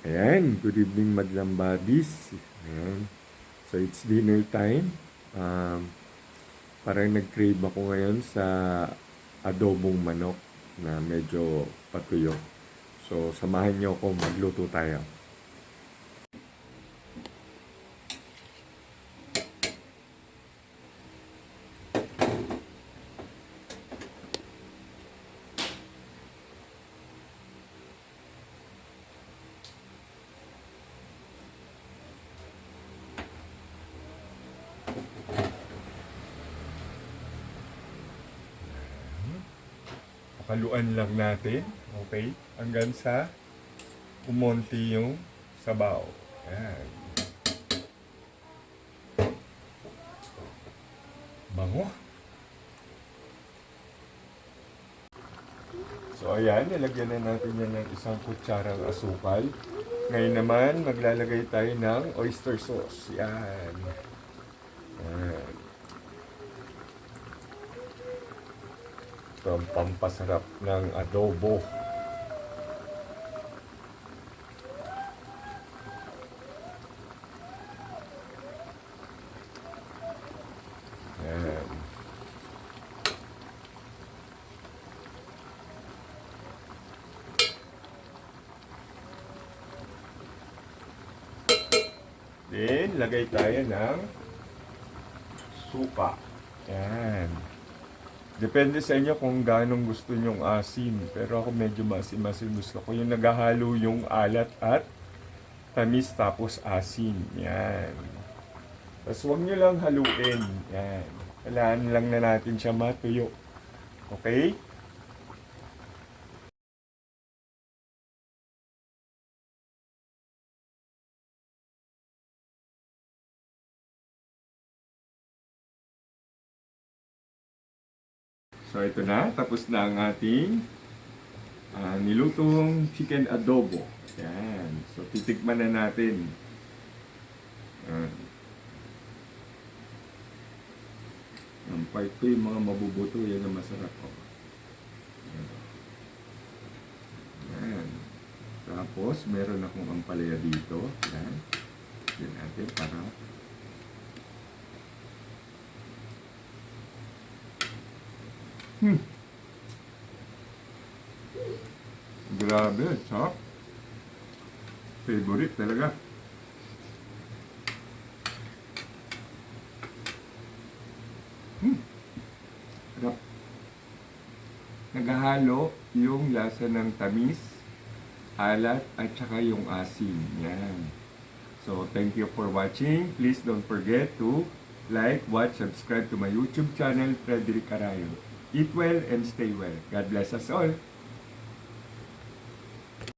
Ayan, good evening Madlang Buddies. Ayan. So it's dinner time. Parang nag-crave ako ngayon sa adobong manok na medyo patuyo. So samahan niyo ako, magluto tayo. Pakaluan lang natin, okay? Hanggang sa umonti yung sabaw. Ayan. Bango. So ayan, nilagyan na natin yan ng isang kutsarang asukal. Ngayon naman, maglalagay tayo ng oyster sauce. Yan. Yan. Ito ang pampasarap ng adobo. Yan. Then, lagay tayo ng suka. Yan. Depende sa inyo kung ganong gusto nyong asin. Pero ako medyo masin-masin gusto ko. Yung naghahalo yung alat at tamis tapos asin. Yan. Tapos huwag nyo lang haluin. Yan. Kailangan lang na natin siya matuyo. Okay? So ito na, tapos na ang ating nilutong chicken adobo. Yan. So titikman na natin. Ang part ko yung mga mabubuto, yan ang masarap ko. Yan. Tapos meron akong ampalaya dito. Yan. Yan natin para grabe, sarap. Favorite talaga. Sarap. Naghahalo yung lasa ng tamis, alat, at saka yung asin. Yan. So, thank you for watching. Please don't forget to like, watch, subscribe to my YouTube channel, Frederick Carayo. Eat well and stay well. God bless us all.